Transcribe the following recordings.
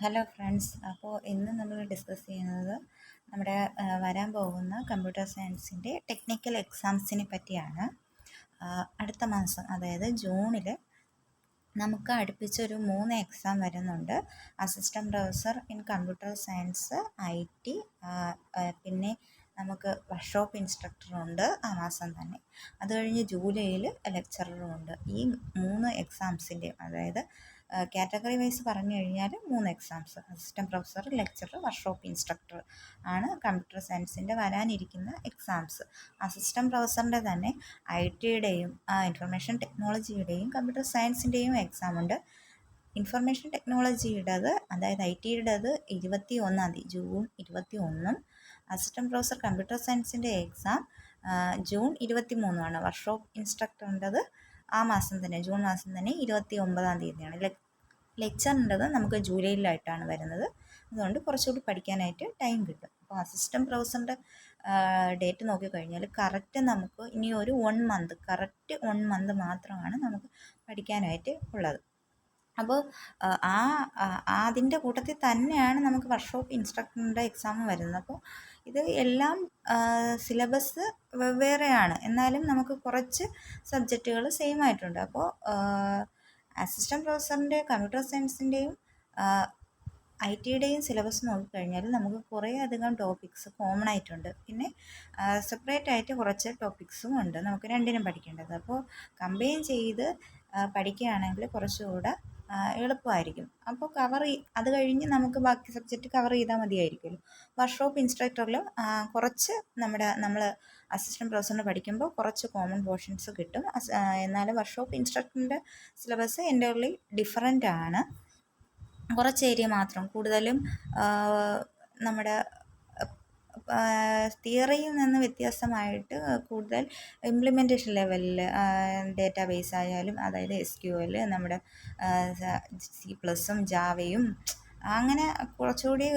Hello friends. അപ്പോൾ ഇന്ന് നമ്മൾ ഡിസ്കസ് ചെയ്യുന്നത് നമ്മുടെ വരാൻ പോകുന്ന കമ്പ്യൂട്ടർ സയൻസിൻ്റെ ടെക്നിക്കൽ എക്സാംസിനെ പറ്റിയാണ്. അടുത്ത മാസം, അതായത് ജൂണിൽ നമുക്ക് അടുപ്പിച്ചൊരു 3 എക്സാം വരുന്നുണ്ട്. Assistant professor in computer science, IT, പിന്നെ നമുക്ക് വർക്ക്ഷോപ്പ് ഇൻസ്ട്രക്ടറുണ്ട് ആ മാസം തന്നെ. അത് കഴിഞ്ഞ് ജൂലൈയിൽ ലെക്ചററും ഉണ്ട്. ഈ 3 എക്സാംസിൻ്റെയും, അതായത് കാറ്റഗറി വൈസ് പറഞ്ഞു കഴിഞ്ഞാൽ 3 exams: assistant professor, lecturer, workshop instructor ആണ് കമ്പ്യൂട്ടർ സയൻസിൻ്റെ വരാനിരിക്കുന്ന എക്സാംസ്. അസിസ്റ്റൻറ്റ് പ്രൊഫസറിൻ്റെ തന്നെ IT-യുടെയും ഇൻഫർമേഷൻ ടെക്നോളജിയുടെയും കമ്പ്യൂട്ടർ സയൻസിൻ്റെയും എക്സാം ഉണ്ട്. ഇൻഫർമേഷൻ ടെക്നോളജിയുടേത്, അതായത് IT-യുടേത് 21-ാം തീയതി, ജൂൺ 21-നും അസിസ്റ്റൻറ്റ് പ്രൊഫസർ കമ്പ്യൂട്ടർ സയൻസിൻ്റെ എക്സാം ജൂൺ 23-മാണ്. വർക്ക്ഷോപ്പ് ഇൻസ്ട്രക്ടറിൻ്റെത് ആ മാസം തന്നെ, ജൂൺ മാസം തന്നെ 29-ാം തീയതിയാണ്. ലെക്ചറിൻ്റെത് നമുക്ക് ജൂലൈയിലായിട്ടാണ് വരുന്നത്. അതുകൊണ്ട് കുറച്ചുകൂടി പഠിക്കാനായിട്ട് ടൈം കിട്ടും. അപ്പോൾ അസിസ്റ്റൻറ്റ് പ്രൊഫസറിൻ്റെ ഡേറ്റ് നോക്കിക്കഴിഞ്ഞാൽ കറക്റ്റ് നമുക്ക് ഇനി ഒരു 1 മന്ത്, കറക്റ്റ് 1 മന്ത് മാത്രമാണ് നമുക്ക് പഠിക്കാനായിട്ട് ഉള്ളത്. അപ്പോൾ അതിൻ്റെ കൂട്ടത്തിൽ തന്നെയാണ് നമുക്ക് വർക്ക്ഷോപ്പ് ഇൻസ്ട്രക്ടറിൻ്റെ എക്സാം വരുന്നത്. അപ്പോൾ ഇത് എല്ലാം സിലബസ് വെവ്വേറെയാണ്, എന്നാലും നമുക്ക് കുറച്ച് സബ്ജക്റ്റുകൾ സെയിം ആയിട്ടുണ്ട്. അപ്പോൾ അസിസ്റ്റൻറ്റ് പ്രൊഫസറിൻ്റെ കമ്പ്യൂട്ടർ സയൻസിൻ്റെയും IT-യുടെയും സിലബസ് നോക്കിക്കഴിഞ്ഞാൽ നമുക്ക് കുറേ അധികം ടോപ്പിക്സ് കോമൺ ആയിട്ടുണ്ട്. പിന്നെ സെപ്പറേറ്റ് ആയിട്ട് കുറച്ച് ടോപ്പിക്സും ഉണ്ട് നമുക്ക് രണ്ടിനും പഠിക്കേണ്ടത്. അപ്പോൾ കമ്പൈൻ ചെയ്ത് പഠിക്കുകയാണെങ്കിൽ കുറച്ചുകൂടെ എളുപ്പമായിരിക്കും. അപ്പോൾ അത് കഴിഞ്ഞ് നമുക്ക് ബാക്കി സബ്ജക്റ്റ് കവർ ചെയ്താൽ മതിയായിരിക്കുമല്ലോ. വർക്ക്ഷോപ്പ് ഇൻസ്ട്രക്ടറിലും കുറച്ച് നമ്മൾ അസിസ്റ്റൻറ്റ് പ്രൊഫസറിന് പഠിക്കുമ്പോൾ കുറച്ച് കോമൺ പോർഷൻസ് കിട്ടും. എന്നാലും വർക്ക്ഷോപ്പ് ഇൻസ്ട്രക്ടറിൻ്റെ സിലബസ് എൻ്റയർലി ഡിഫറൻ്റ് ആണ്. കുറച്ച് ഏരിയ മാത്രം, കൂടുതലും നമ്മുടെ തിയറിയിൽ നിന്ന് വ്യത്യാസമായിട്ട് കൂടുതൽ ഇംപ്ലിമെൻറ്റേഷൻ ലെവലിൽ ഡേറ്റാബേസ് ആയാലും, അതായത് SQL, നമ്മുടെ C++, ജാവയും, അങ്ങനെ കുറച്ചുകൂടി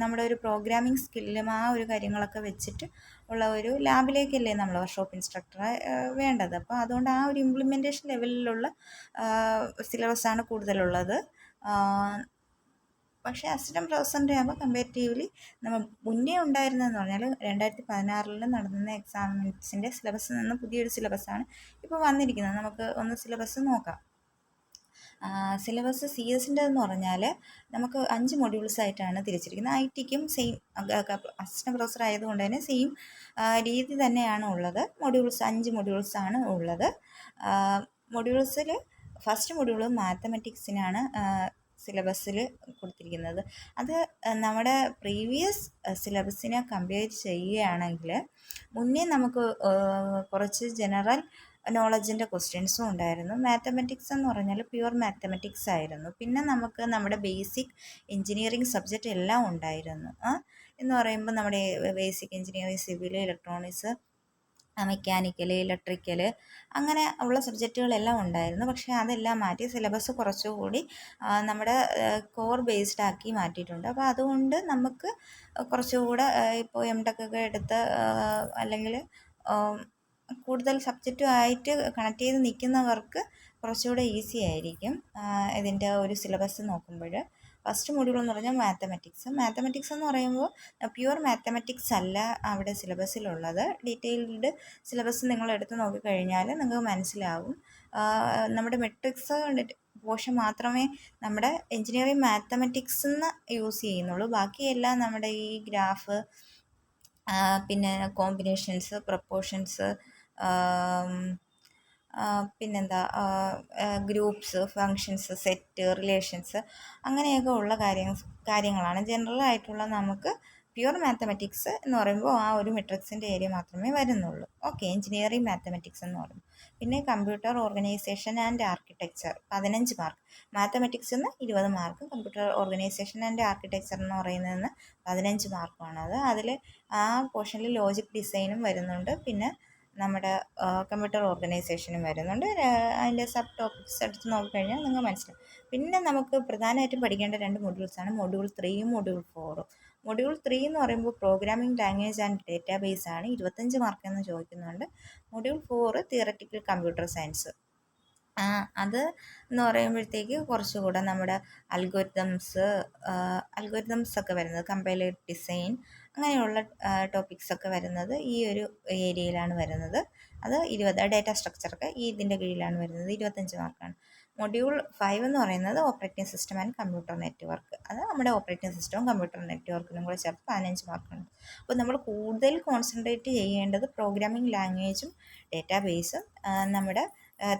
നമ്മുടെ ഒരു പ്രോഗ്രാമിംഗ് സ്കില്ലും ആ ഒരു കാര്യങ്ങളൊക്കെ വെച്ചിട്ട് ഉള്ള ഒരു ലാബിലേക്കല്ലേ നമ്മൾ വർക്ക്ഷോപ്പ് ഇൻസ്ട്രക്ടറെ വേണ്ടത്. അപ്പോൾ അതുകൊണ്ട് ആ ഒരു ഇംപ്ലിമെൻറ്റേഷൻ ലെവലിലുള്ള സിലബസാണ് കൂടുതലുള്ളത്. പക്ഷേ അസിസ്റ്റൻറ്റ് പ്രൊഫസറിൻ്റെ ആകുമ്പോൾ കമ്പാരിറ്റീവ്ലി നമ്മൾ മുന്നേ ഉണ്ടായിരുന്നതെന്ന് പറഞ്ഞാൽ 2016 നടന്ന എക്സാംസിൻ്റെ സിലബസിൽ നിന്ന് പുതിയൊരു സിലബസാണ് ഇപ്പോൾ വന്നിരിക്കുന്നത്. നമുക്ക് ഒന്ന് സിലബസ് നോക്കാം. സിലബസ് CS-ൻ്റെതെന്ന് പറഞ്ഞാൽ നമുക്ക് 5 മൊഡ്യൂൾസ് ആയിട്ടാണ് തിരിച്ചിരിക്കുന്നത്. IT-ക്കും സെയിം, അസിസ്റ്റൻറ്റ് പ്രൊഫസർ ആയതുകൊണ്ട് തന്നെ സെയിം രീതി തന്നെയാണ് ഉള്ളത്. 5 മൊഡ്യൂൾസാണ് ഉള്ളത്. മൊഡ്യൂൾസിൽ ഫസ്റ്റ് മൊഡ്യൂൾ മാത്തമാറ്റിക്സിനാണ് സിലബസിൽ കൊടുത്തിരിക്കുന്നത്. അത് നമ്മുടെ പ്രീവിയസ് സിലബസിനെ കമ്പയർ ചെയ്യുകയാണെങ്കിൽ മുന്നേ നമുക്ക് കുറച്ച് ജനറൽ നോളജിൻ്റെ ക്വസ്റ്റ്യൻസും ഉണ്ടായിരുന്നു. മാത്തമാറ്റിക്സ് എന്ന് പറഞ്ഞാൽ പ്യുവർ മാത്തമാറ്റിക്സ് ആയിരുന്നു. പിന്നെ നമുക്ക് നമ്മുടെ ബേസിക് എൻജിനീയറിങ് സബ്ജക്റ്റ് എല്ലാം ഉണ്ടായിരുന്നു. എന്ന് പറയുമ്പോൾ നമ്മുടെ basic engineering, civil, electronics, mechanical, electrical, അങ്ങനെ ഉള്ള സബ്ജക്റ്റുകളെല്ലാം ഉണ്ടായിരുന്നു. പക്ഷേ അതെല്ലാം മാറ്റി സിലബസ് കുറച്ചുകൂടി നമ്മുടെ കോർ ബേസ്ഡ് ആക്കി മാറ്റിയിട്ടുണ്ട്. അപ്പോൾ അതുകൊണ്ട് നമുക്ക് കുറച്ചുകൂടെ ഇപ്പോൾ MTech ഒക്കെ എടുത്ത് അല്ലെങ്കിൽ കൂടുതൽ സബ്ജക്റ്റുമായിട്ട് കണക്ട് ചെയ്ത് നിൽക്കുന്നവർക്ക് കുറച്ചുകൂടെ ഈസി ആയിരിക്കും ഇതിൻ്റെ ഒരു സിലബസ് നോക്കുമ്പോൾ. ഫസ്റ്റ് മൊഡ്യൂൾ എന്ന് പറഞ്ഞാൽ മാത്തമാറ്റിക്സ് എന്ന് പറയുമ്പോൾ പ്യുവർ മാത്തമാറ്റിക്സ് അല്ല അവിടെ സിലബസിലുള്ളത്. ഡീറ്റെയിൽഡ് സിലബസ് നിങ്ങൾ എടുത്ത് നോക്കിക്കഴിഞ്ഞാൽ നിങ്ങൾക്ക് മനസ്സിലാവും. നമ്മുടെ മെട്രിക്സ് പോർഷൻ മാത്രമേ നമ്മുടെ എൻജിനീയറിങ് മാത്തമാറ്റിക്സ് യൂസ് ചെയ്യുന്നുള്ളൂ. ബാക്കിയെല്ലാം നമ്മുടെ ഈ ഗ്രാഫ്, പിന്നെ കോമ്പിനേഷൻസ്, പ്രപ്പോർഷൻസ്, പിന്നെന്താ ഗ്രൂപ്പ്സ്, ഫങ്ഷൻസ്, സെറ്റ്, റിലേഷൻസ്, അങ്ങനെയൊക്കെ ഉള്ള കാര്യങ്ങളാണ് ജനറൽ ആയിട്ടുള്ള നമുക്ക് പ്യുവർ മാത്തമാറ്റിക്സ് എന്ന് പറയുമ്പോൾ ആ ഒരു മെട്രിക്സിൻ്റെ ഏരിയ മാത്രമേ വരുന്നുള്ളൂ. ഓക്കെ, എൻജിനീയറിങ് മാത്തമാറ്റിക്സ് എന്ന് പറയുമ്പോൾ. പിന്നെ computer organisation and architecture 15 mark, മാത്തമാറ്റിക്സിന് 20 mark, computer organisation and architecture എന്ന് പറയുന്നതിന് 15 മാർക്കാണത്. അതിൽ ആ പോർഷനിൽ ലോജിക് ഡിസൈനും വരുന്നുണ്ട്, പിന്നെ നമ്മുടെ കമ്പ്യൂട്ടർ ഓർഗനൈസേഷനും വരുന്നുണ്ട്. അതിൻ്റെ സബ് ടോപ്പിക്സ് എടുത്ത് നോക്കിക്കഴിഞ്ഞാൽ നിങ്ങൾ മനസ്സിലാവും. പിന്നെ നമുക്ക് പ്രധാനമായിട്ടും പഠിക്കേണ്ട 2 മൊഡ്യൂൾസാണ് മൊഡ്യൂൾ 3യും മൊഡ്യൂൾ 4ഉം. മൊഡ്യൂൾ 3 എന്ന് പറയുമ്പോൾ പ്രോഗ്രാമിംഗ് ലാംഗ്വേജ് ആൻഡ് ഡേറ്റാബേസ് ആണ്, 25 മാർക്ക് എന്ന് ചോദിക്കുന്നുണ്ട്. Module 4 theoretical computer science. അത് എന്ന് പറയുമ്പോഴത്തേക്ക് കുറച്ചുകൂടെ നമ്മുടെ അൽഗോരിതംസ് ഒക്കെ വരുന്നത്, കമ്പൈലർ ഡിസൈൻ അങ്ങനെയുള്ള ടോപ്പിക്സ് ഒക്കെ വരുന്നത് ഈ ഒരു ഏരിയയിലാണ് വരുന്നത്. അത് 20 ഡേറ്റ സ്ട്രക്ചറൊക്കെ ഇതിൻ്റെ കീഴിലാണ് വരുന്നത്. 25 മാർക്കാണ്. മൊഡ്യൂൾ 5 എന്ന് പറയുന്നത് operating system and computer network. അത് നമ്മുടെ ഓപ്പറേറ്റിംഗ് സിസ്റ്റവും കമ്പ്യൂട്ടർ നെറ്റ്വർക്കിനും കൂടെ ചേർത്ത് 15 മാർക്കാണ്. അപ്പോൾ നമ്മൾ കൂടുതൽ കോൺസെൻട്രേറ്റ് ചെയ്യേണ്ടത് പ്രോഗ്രാമിംഗ് ലാംഗ്വേജും ഡേറ്റാബേസും നമ്മുടെ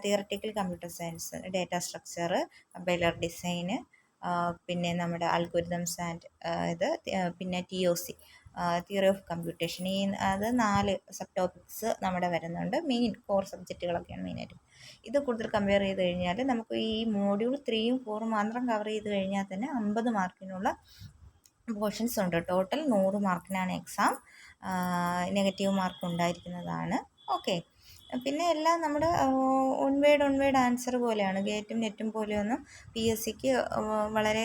theoretical computer science, data structure, compiler design, പിന്നെ നമ്മുടെ അൽഗോരിതംസ് ആൻഡ് പിന്നെ TOC, തിയറി ഓഫ് കമ്പ്യൂട്ടേഷൻ. അത് 4 സബ് ടോപ്പിക്സ് നമ്മുടെ വരുന്നുണ്ട്. മെയിൻ കോർ സബ്ജക്റ്റുകളൊക്കെയാണ് മെയിനായിട്ട്. ഇത് കൂടുതൽ കമ്പയർ ചെയ്ത് കഴിഞ്ഞാൽ നമുക്ക് ഈ മോഡ്യൂൾ 3ഉം 4ഉം മാത്രം കവർ ചെയ്ത് കഴിഞ്ഞാൽ തന്നെ 50 മാർക്കിനുള്ള പോർഷൻസ് ഉണ്ട്. ടോട്ടൽ 100 മാർക്കിനാണ് എക്സാം. നെഗറ്റീവ് മാർക്ക് ഉണ്ടായിരിക്കുന്നതാണ്. ഓക്കെ. പിന്നെ എല്ലാം നമ്മുടെ ഒൺ വേഡ് ആൻസർ പോലെയാണ്. ഗേറ്റും നെറ്റും പോലെയൊന്നും PSCക്ക് വളരെ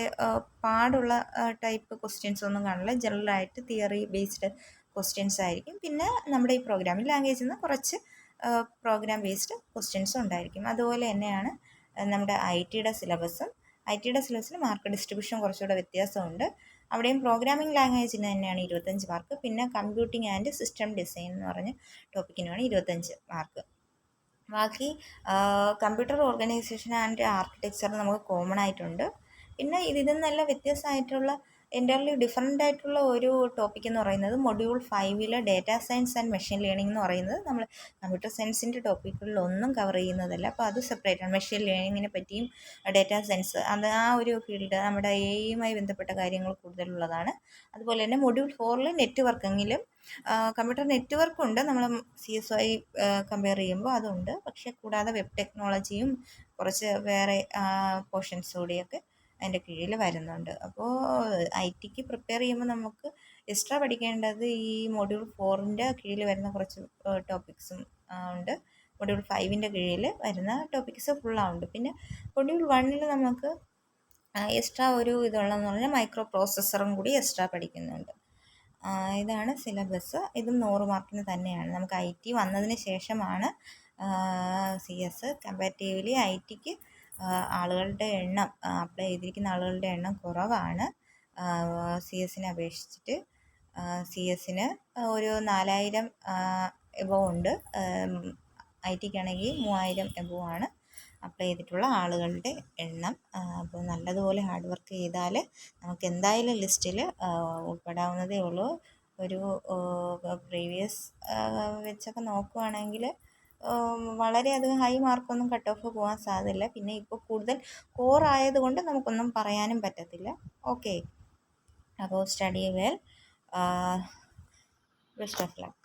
പാടുള്ള ടൈപ്പ് ക്വസ്റ്റ്യൻസ് ഒന്നും കാണില്ല. ജനറലായിട്ട് തിയറി ബേസ്ഡ് ക്വസ്റ്റ്യൻസ് ആയിരിക്കും. പിന്നെ നമ്മുടെ ഈ പ്രോഗ്രാമിംഗ് ലാംഗ്വേജിൽ നിന്ന് കുറച്ച് പ്രോഗ്രാം ബേസ്ഡ് ക്വസ്റ്റ്യൻസും ഉണ്ടായിരിക്കും. അതുപോലെ തന്നെയാണ് നമ്മുടെ IT സിലബസിൽ മാർക്ക് ഡിസ്ട്രിബ്യൂഷൻ കുറച്ചുകൂടെ വ്യത്യാസമുണ്ട്. അവിടെയും പ്രോഗ്രാമിംഗ് ലാംഗ്വേജിന് തന്നെയാണ് 25 മാർക്ക്. പിന്നെ കമ്പ്യൂട്ടിംഗ് ആൻഡ് സിസ്റ്റം ഡിസൈൻ എന്ന് പറഞ്ഞ ടോപ്പിക്കിനാണ് 25 മാർക്ക്. ബാക്കി കമ്പ്യൂട്ടർ ഓർഗനൈസേഷൻ ആൻഡ് ആർക്കിടെക്ചർ നമുക്ക് കോമൺ ആയിട്ടുണ്ട്. പിന്നെ ഇതിൽ നിന്നെല്ലാം വ്യത്യസ്തമായിട്ടുള്ള എൻ്റർലി ഡിഫറെൻ്റ് ആയിട്ടുള്ള ഒരു ടോപ്പിക് എന്ന് പറയുന്നത് module 5 data science and machine learning എന്ന് പറയുന്നത് നമ്മൾ കമ്പ്യൂട്ടർ സയൻസിൻ്റെ ടോപ്പിക്കുകളിലൊന്നും കവർ ചെയ്യുന്നതല്ല. അപ്പോൾ അത് സെപ്പറേറ്റ് ആണ്. മെഷീൻ ലേണിങ്ങിനെ പറ്റിയും ഡേറ്റാ സയൻസ് അത് ആ ഒരു ഫീൽഡ് നമ്മുടെ AI ബന്ധപ്പെട്ട കാര്യങ്ങൾ കൂടുതലുള്ളതാണ്. അതുപോലെ തന്നെ മൊഡ്യൂൾ 4 നെറ്റ്വർക്കെങ്കിലും കമ്പ്യൂട്ടർ നെറ്റ്വർക്കുണ്ട്. നമ്മൾ CSI കമ്പയർ ചെയ്യുമ്പോൾ അതുണ്ട്. പക്ഷേ കൂടാതെ വെബ് ടെക്നോളജിയും കുറച്ച് വേറെ പോർഷൻസ് കൂടിയൊക്കെ അതിൻ്റെ കീഴിൽ വരുന്നുണ്ട്. അപ്പോൾ ITക്ക് പ്രിപ്പയർ ചെയ്യുമ്പോൾ നമുക്ക് എക്സ്ട്രാ പഠിക്കേണ്ടത് ഈ മൊഡ്യൂൾ 4ൻ്റെ കീഴിൽ വരുന്ന കുറച്ച് ടോപ്പിക്സും ഉണ്ട്. മൊഡ്യൂൾ 5ൻ്റെ കീഴിൽ വരുന്ന ടോപ്പിക്സ് ഫുള്ളാവുണ്ട്. പിന്നെ മൊഡ്യൂൾ 1 നമുക്ക് എക്സ്ട്രാ ഒരു ഇതുള്ളതെന്ന് പറഞ്ഞാൽ മൈക്രോ പ്രോസസ്സറും കൂടി എക്സ്ട്രാ പഠിക്കുന്നുണ്ട്. ഇതാണ് സിലബസ്. ഇതും 100 മാർക്കിന് തന്നെയാണ്. നമുക്ക് IT വന്നതിന് ശേഷമാണ് CS. കമ്പാരിറ്റീവ്ലി ITക്ക് ആളുകളുടെ എണ്ണം, അപ്ലൈ ചെയ്തിരിക്കുന്ന ആളുകളുടെ എണ്ണം കുറവാണ് CS-നെ അപേക്ഷിച്ചിട്ട്. CS-ന് ഒരു 4000 എബോവ് ഉണ്ട്. ITക്കാണെങ്കിൽ 3000 എബോവ് ആണ് അപ്ലൈ ചെയ്തിട്ടുള്ള ആളുകളുടെ എണ്ണം. അപ്പോൾ നല്ലതുപോലെ ഹാർഡ് വർക്ക് ചെയ്താൽ നമുക്ക് എന്തായാലും ലിസ്റ്റിൽ ഉൾപ്പെടാവുന്നതേ ഉള്ളൂ. ഒരു പ്രീവിയസ് വെച്ചൊക്കെ നോക്കുവാണെങ്കിൽ വളരെയധികം ഹൈ മാർക്കൊന്നും കട്ട് ഓഫ് പോകാൻ സാധ്യതയില്ല. പിന്നെ ഇപ്പോൾ കൂടുതൽ കോർ ആയതുകൊണ്ട് നമുക്കൊന്നും പറയാനും പറ്റത്തില്ല. ഓക്കെ. അപ്പോൾ study well. Best of luck.